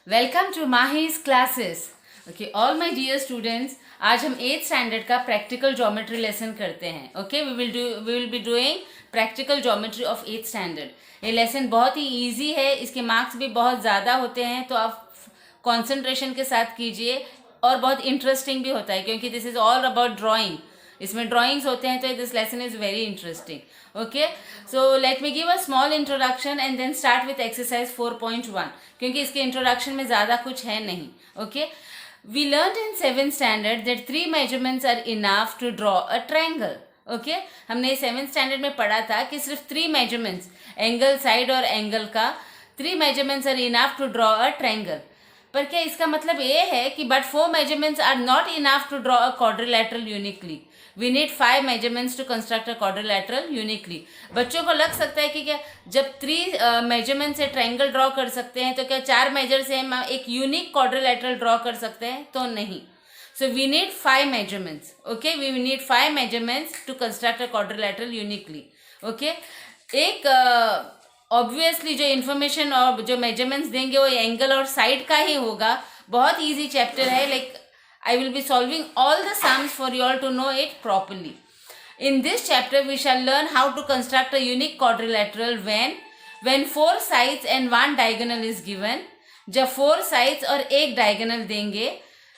Welcome to Mahi's classes. Okay all my dear students, आज हम 8th standard का practical geometry lesson करते हैं। Okay we will be doing practical geometry of 8th standard. ये lesson बहुत ही इजी है, इसके मार्क्स भी बहुत ज़्यादा होते हैं, तो आप कंसंट्रेशन के साथ कीजिए और बहुत इंटरेस्टिंग भी होता है क्योंकि this is all about drawing. इसमें ड्राइंग्स होते हैं, तो this lesson is very interesting. Okay, so let me give a small introduction and then start with exercise 4.1, क्योंकि इसके इंट्रोडक्शन में ज़्यादा कुछ है नहीं। Okay, we learn in 7th standard that 3 measurements are enough to draw a triangle. Okay, हमने 7th standard में पढ़ा था कि सिर्फ 3 मेजरमेंट्स, एंगल, साइड और एंगल का 3 measurements are enough to draw a triangle. पर क्या इसका मतलब ये है कि but 4 measurements are not enough to draw a quadrilateral uniquely, we need 5 measurements to construct a quadrilateral uniquely. बच्चों को लग सकता है कि क्या जब 3 मेजरमेंट से ट्रायंगल ड्रॉ कर सकते हैं तो क्या 4 मेजर से हम एक यूनिक क्वाड्रिलेटरल ड्रॉ कर सकते हैं? तो नहीं। So we need 5 measurements. Okay, we need 5 measurements to construct a quadrilateral uniquely. Okay, एक ऑब्वियसली जो इन्फॉर्मेशन और जो मेजरमेंट्स देंगे वो एंगल और साइड का ही होगा। बहुत ईजी चैप्टर है, like I will be solving all the sums for you all to know it properly. In this chapter, we shall learn how to construct a unique quadrilateral when 4 sides and 1 diagonal is given. जब 4 sides और एक diagonal देंगे,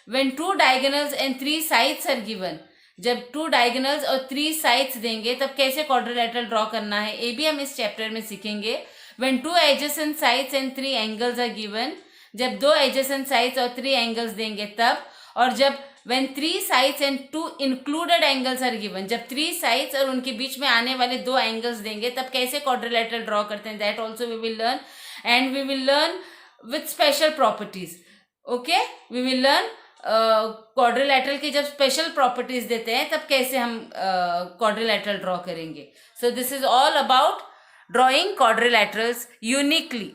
when 2 diagonals and 3 sides are given. जब 2 diagonals और 3 sides देंगे तब कैसे quadrilateral draw करना है, ये भी हम इस chapter में सीखेंगे. When 2 adjacent sides and 3 angles are given. जब 2 adjacent sides और 3 angles देंगे तब. और जब when 3 sides and 2 included angles are given, जब 3 sides और उनके बीच में आने वाले 2 angles देंगे तब कैसे quadrilateral draw करते हैं, that also we will learn, and we will learn with special properties. Okay, we will learn quadrilateral की जब स्पेशल प्रॉपर्टीज देते हैं तब कैसे हम क्वाड्रिलेटरल ड्रॉ करेंगे. So this is all about drawing quadrilaterals uniquely.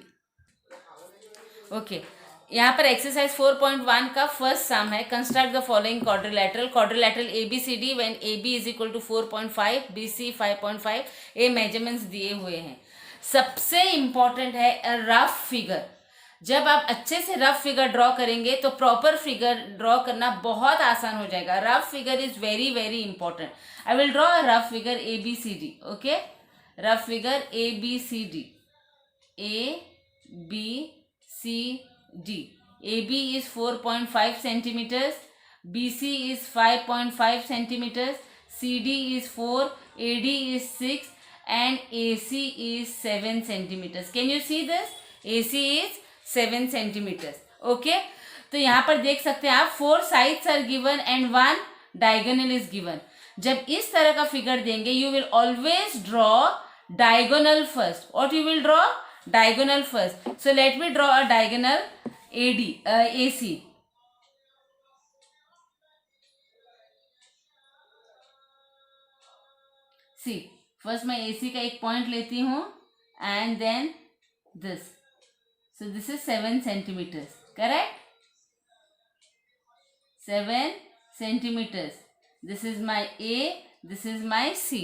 Okay, यहाँ पर एक्सरसाइज 4.1 का फर्स्ट सम है. Construct the following quadrilateral A B C D when A B is equal to 4.5, B C 5.5. ये मेजरमेंट्स दिए हुए हैं. सबसे इंपॉर्टेंट है रफ फिगर. जब आप अच्छे से रफ फिगर ड्रॉ करेंगे तो प्रॉपर फिगर ड्रॉ करना बहुत आसान हो जाएगा. Rough figure is very very important. I will draw a rough figure A B C D. Okay, rough figure A B C D. A B C D. AB is 4.5 centimeters, BC is 5.5 centimeters, CD is 4, AD is 6 and AC is 7 centimeters. Can you see this? AC is 7 centimeters. Okay, तो यहाँ पर देख सकते हैं आप 4 sides are given and 1 diagonal is given. जब इस तरह का फिगर देंगे you will always draw diagonal first. What you will draw? Diagonal first. So let me draw a diagonal AC. See, first मैं AC का एक पॉइंट लेती हूँ and then this. So this is 7 centimeters. Correct? 7 centimeters. This is my A. This is my C.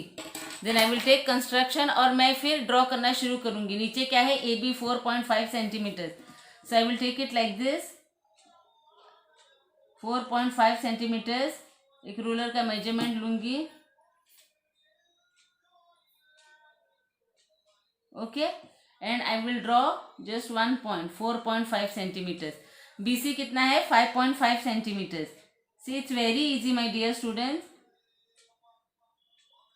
Then I will take construction और मैं फिर draw करना शुरू करूँगी. नीचे क्या है? AB 4.5 centimeters. So I will take it like this. 4.5 centimeters. एक रूलर का मेजरमेंट लूंगी. Okay, and I will draw just 1 point, 4.5 centimeters. BC कितना है? 5.5 centimeters. See it's very easy my dear students.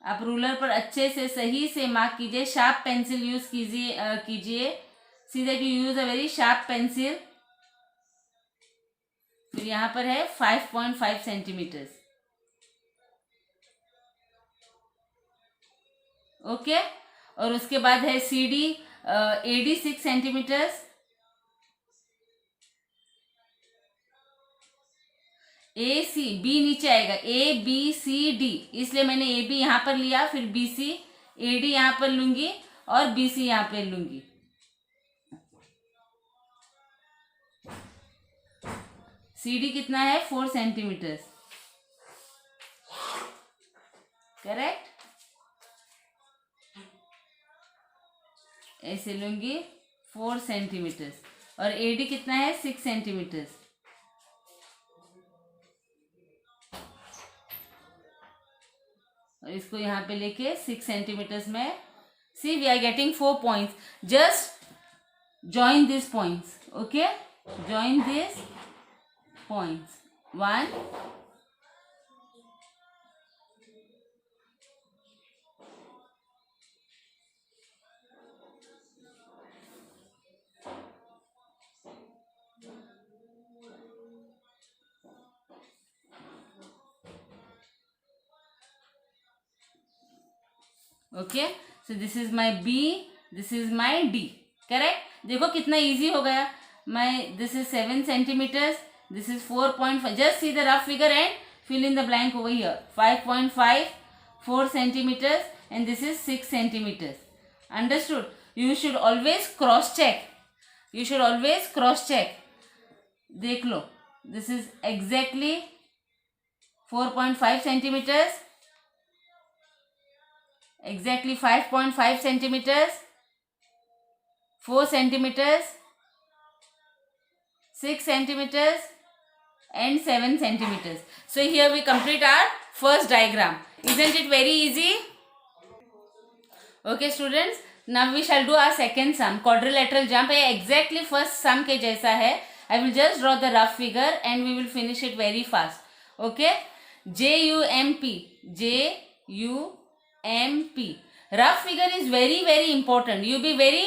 आप रूलर पर अच्छे से सही से मार्क कीजिए. शार्प पेंसिल यूज कीजिए. See that you use a very sharp pencil. फिर यहाँ पर है 5.5 सेंटीमीटर्स. ओके, और उसके बाद है C D. AD 6 centimetres. A C B नीचे आएगा. ए बी सी डी, इसलिए मैंने ए बी यहाँ पर लिया. फिर बी सी, ए डी यहाँ पर लूंगी और बी सी यहाँ पर लूंगी. सी डी कितना है? 4 सेंटीमीटर्स. करेक्ट. ऐसे लूंगी 4 सेंटीमीटर्स. और AD कितना है 6 सेंटीमीटर्स। और इसको यहाँ पे लेके 6 सेंटीमीटर्स में, see we are getting 4 points. Just join this points, okay, join this points 1 okay. So this is my B, this is my D, correct. देखो कितना इजी हो गया। My this is 7 centimetres, this is 4.5, just see the rough figure and fill in the blank over here। 5.5, 4 centimeters and this is 6 centimeters, understood। you should always cross check, you should always cross check। देख लो, this is exactly 4.5 centimeters, exactly 5.5 centimeters, 4 centimeters, 6 centimeters and 7 centimeters। So here we complete our first diagram, isn't it very easy? Okay students, now we shall do our second sum, quadrilateral jump। ये exactly first sum के जैसा है। I will just draw the rough figure and we will finish it very fast, okay। JUMP, JUMP, rough figure is very very important। You be very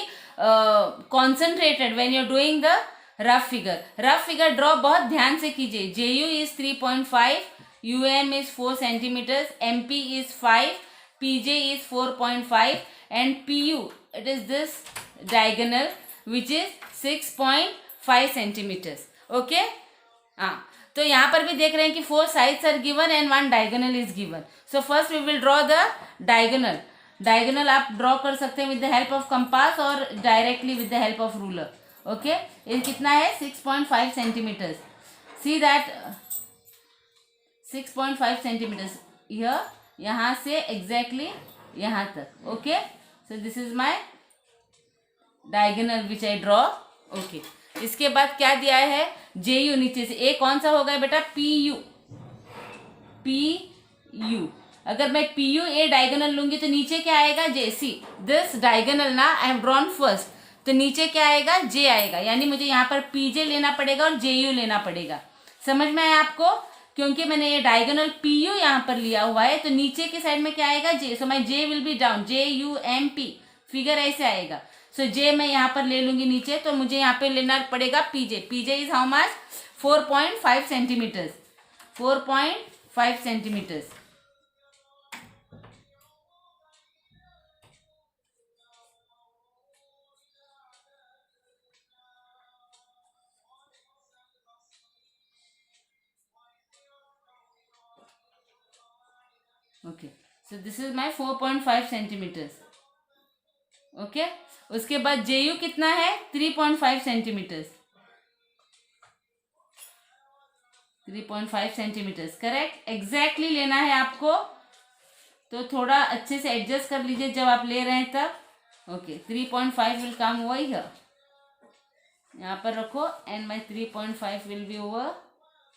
concentrated when you're doing the rough figure draw बहुत ध्यान से कीजिए। JU is 3.5, UM is 4 centimetres, MP is 5, PJ is 4.5 and PU it is this diagonal which is 6.5 centimetres, okay. हाँ, तो यहाँ पर भी देख रहे हैं कि 4 sides are given and 1 diagonal is given. So first we will draw the diagonal आप ड्रॉ कर सकते हैं with the help of compass और directly with the help of ruler, okay. ये कितना है 6.5 सेंटीमीटर्स, सी दैट 6.5 सेंटीमीटर्स यहाँ से एग्जैक्टली यहाँ तक, okay. So this is my diagonal which I draw, okay. इसके बाद क्या दिया है JU नीचे से, ए कौन सा होगा बेटा PU। अगर मैं PU ए डायगोनल लूंगी तो नीचे क्या आएगा JC। दिस डायगोनल ना आई हैव ड्रॉन फर्स्ट, तो नीचे क्या आएगा J आएगा, यानी मुझे यहाँ पर PJ लेना पड़ेगा और JU लेना पड़ेगा। समझ में आया आपको? क्योंकि मैंने ये डायगोनल PU यहाँ पर लिया हुआ है तो नीचे की साइड में क्या आएगा J। So my J will be down, JUMP, figure ऐसे आएगा। सो J मैं यहाँ पर ले लूंगी नीचे, तो मुझे यहाँ पे लेना पड़ेगा PJ। PJ is how much 4.5 centimetres, 4.5 centimetres. Okay, so this is my 4.5 centimetres, okay. उसके बाद JU कितना है 3.5 सेंटीमीटर्स, 3.5 सेंटीमीटर्स, करेक्ट। एग्जैक्टली लेना है आपको, तो थोड़ा अच्छे से एडजस्ट कर लीजिए जब आप ले रहे हैं तब, okay. 3.5 will come over here, यहाँ पर रखो and my 3.5 will be over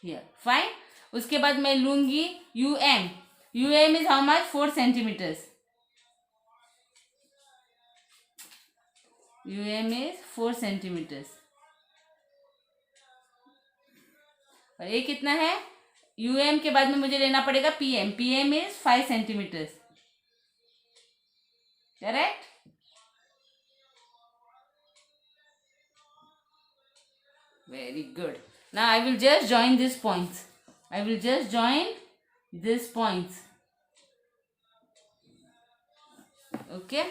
here, fine. उसके बाद मैं लूंगी UM is how much 4 centimetres, UM is 4 centimetres. और ये कितना है UM के बाद में मुझे लेना पड़ेगा PM is 5 centimetres, correct. Very good. Now I will just join this points, okay.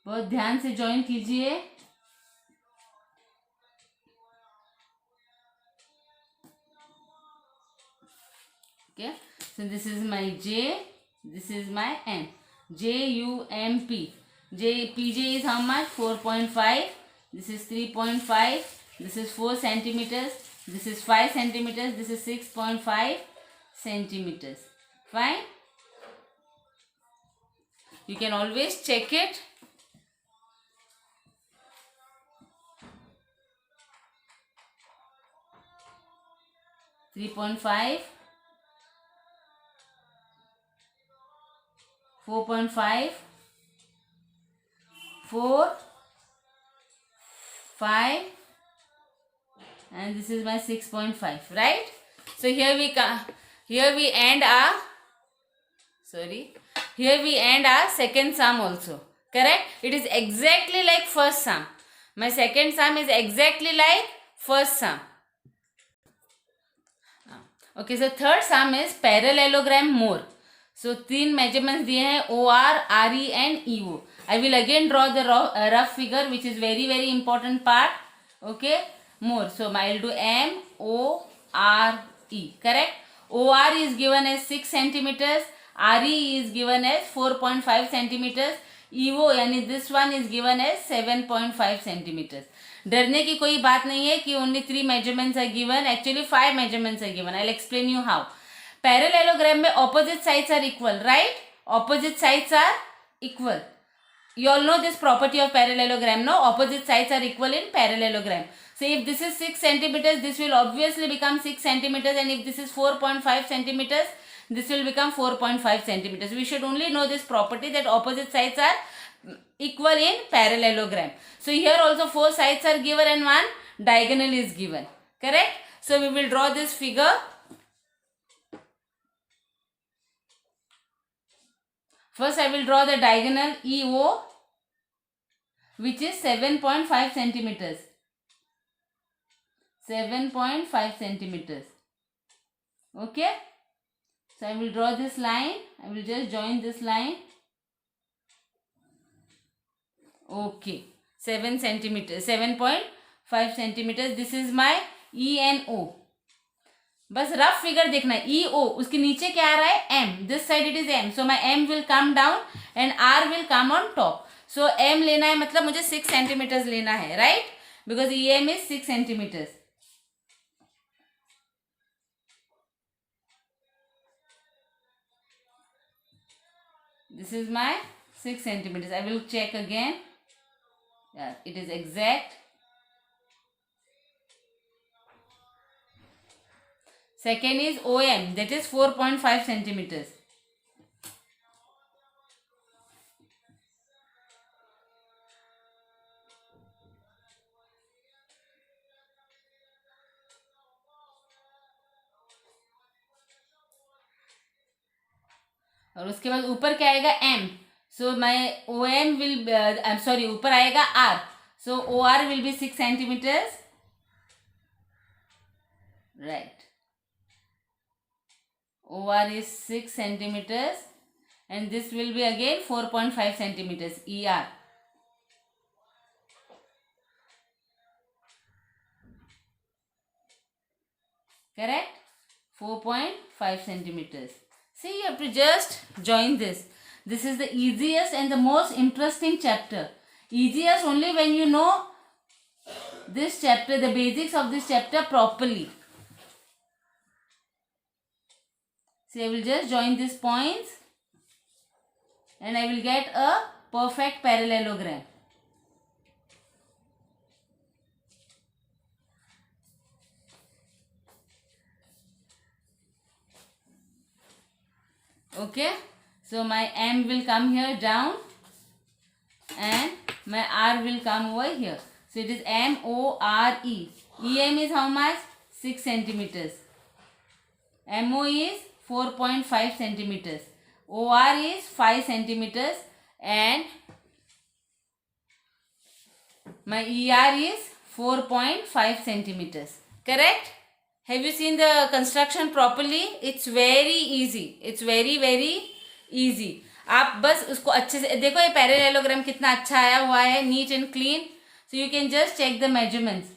बहुत ध्यान से ज्वाइन कीजिए, okay. So this is my J, this is my N, JUMP। PJ is how much 4.5, this is 3.5, this is 4 centimeters, this is 5 centimeters, this is 6.5, centimeters. Fine. You can always check it. Three 3.5, 4.5, 4, 5, and this is my 6.5, right? So here we end our second sum also. Correct? It is exactly like first sum. My second sum is exactly like first sum. Okay, so third sum is parallelogram more. So 3 measurements दिए हैं OR, RE and EO. I will again draw the rough figure, which is very very important part. Okay, more. So I will do MORE. Correct? OR is given as 6 centimeters. RE is given as 4.5 centimeters. EO यानी this one is given as 7.5 centimeters. डरने की कोई बात नहीं है कि only 3 measurements are given. Actually 5 measurements are given. I'll explain you how. Parallelogram में opposite sides are equal, right? Opposite sides are equal. You all know this property of parallelogram, no? Opposite sides are equal in parallelogram. So if this is 6 centimeters, this will obviously become 6 centimeters, and if this is 4.5 centimeters, this will become 4.5 centimeters. We should only know this property that opposite sides are equal in parallelogram. So here also 4 sides are given and 1 diagonal is given. Correct? So we will draw this figure. First I will draw the diagonal EO, which is 7.5 centimeters. 7.5 centimeters. Okay? So I will draw this line. I will just join this line. Okay. 7 centimeters. 7.5 centimeters. This is my E and O. बस rough figure देखना है. E O उसके नीचे क्या आ रहा है? M. This side it is M. So my M will come down and R will come on top. So M लेना है मतलब मुझे 6 centimeters लेना है, right? Because EM is 6 centimeters. This is my 6 centimeters. I will check again. Yeah, it is exact. Second is OM, that is 4.5 centimeters. और उसके बाद ऊपर क्या आएगा? M. So my OM will I'm sorry, ऊपर आएगा R. So OR will be 6 centimeters. Right. OR is 6 centimeters and this will be again 4.5 centimeters ER. Correct? 4.5 centimeters. See, you have to just join this. This is the easiest and the most interesting chapter. Easiest only when you know this chapter, the basics of this chapter properly. See, I will just join these points and I will get a perfect parallelogram. Okay, so my M will come here down and my R will come over here. So it is MORE. EM is how much? 6 centimeters. MO is 4.5 centimeters. OR is 5 centimeters and my ER is 4.5 centimeters. Correct? Have you seen the construction properly? It's very easy. It's very very easy. आप बस उसको अच्छे से देखो, ये parallelogram कितना अच्छा आया हुआ है, neat and clean. So you can just check the measurements.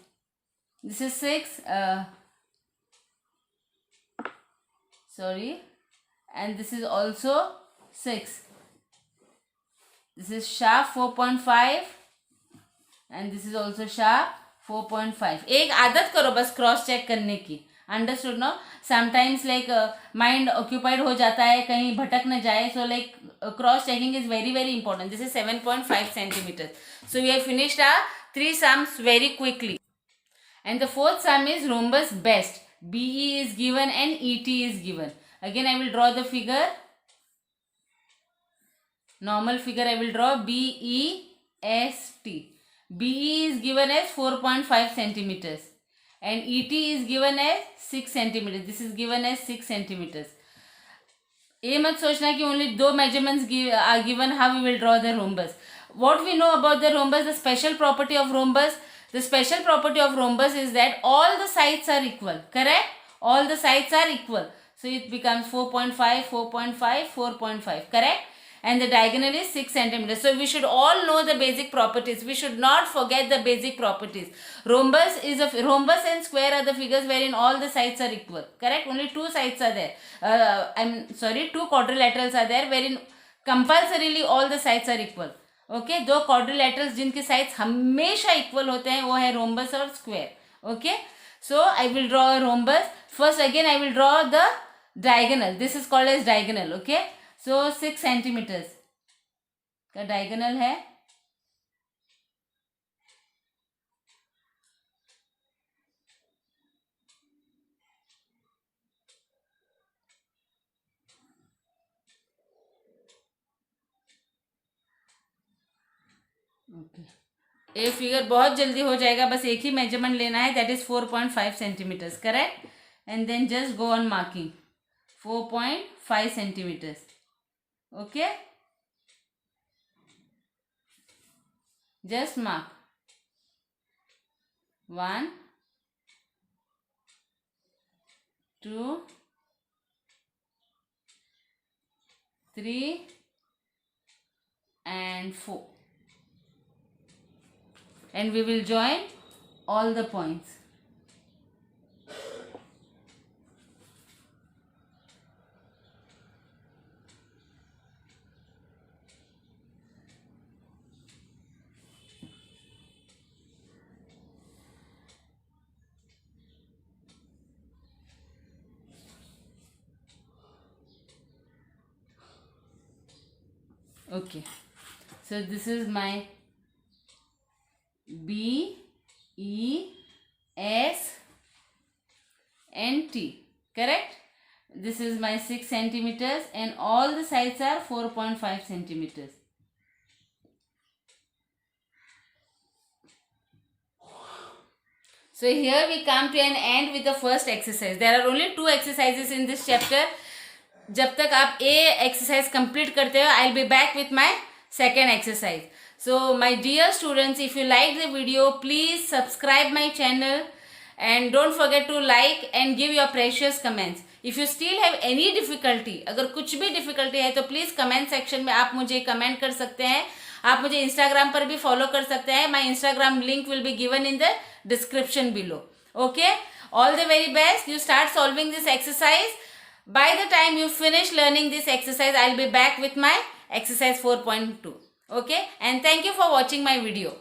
This is 6. Sorry. And this is also 6. This is sharp 4.5 and this is also sharp 4.5. एक आदत करो बस क्रॉस चेक करने की. Understood no. Sometimes like mind occupied हो जाता है, कहीं भटक न जाए. So like cross checking is very very important. This is 7.5 centimeters. So we have finished our 3 sums very quickly. And the fourth sum is rhombus best. BE is given and ET is given. Again I will draw the figure. Normal figure I will draw. BEST. BE is given as 4.5 centimeters and ET is given as 6 centimeters. This is given as 6 centimeters. ये मत सोचना कि only दो measurements are given, how we will draw the rhombus. What we know about the rhombus, the special property of rhombus, the special property of rhombus is that all the sides are equal, correct? All the sides are equal. So it becomes 4.5, 4.5, 4.5, correct? And the diagonal is 6 centimeters. So we should all know the basic properties. We should not forget the basic properties. Rhombus and square are the figures wherein all the sides are equal. Correct? Only two sides are there. Two quadrilaterals are there wherein compulsorily all the sides are equal. Okay? दो quadrilaterals जिनके sides हमेशा equal होते हैं वो है rhombus और square. Okay? So I will draw a rhombus. First again I will draw the diagonal. This is called as diagonal. Okay? So 6 centimeters का diagonal है. ये फिगर बहुत जल्दी हो जाएगा, बस एक ही मेजरमेंट लेना है, that is 4.5 centimetres. Correct? And then just go on marking 4.5 centimetres. Okay, just mark 1, 2, 3 and 4, and we will join all the points. Okay, so this is my B, E, S and T, correct? This is my 6 centimeters and all the sides are 4.5 centimeters. So here we come to an end with the first exercise. There are only 2 exercises in this chapter. जब तक आप ए exercise complete करते हो, I will be back with my second exercise. So my dear students, if you like the video, please subscribe my channel and don't forget to like and give your precious comments. If you still have any difficulty, अगर कुछ भी difficulty है तो please comment section में आप मुझे comment कर सकते हैं. आप मुझे इंस्टाग्राम पर भी फॉलो कर सकते हैं. My Instagram link will be given in the description below. Okay, all the very best. You start solving this exercise. By the time you finish learning this exercise, I'll be back with my exercise 4.2. Okay, and thank you for watching my video.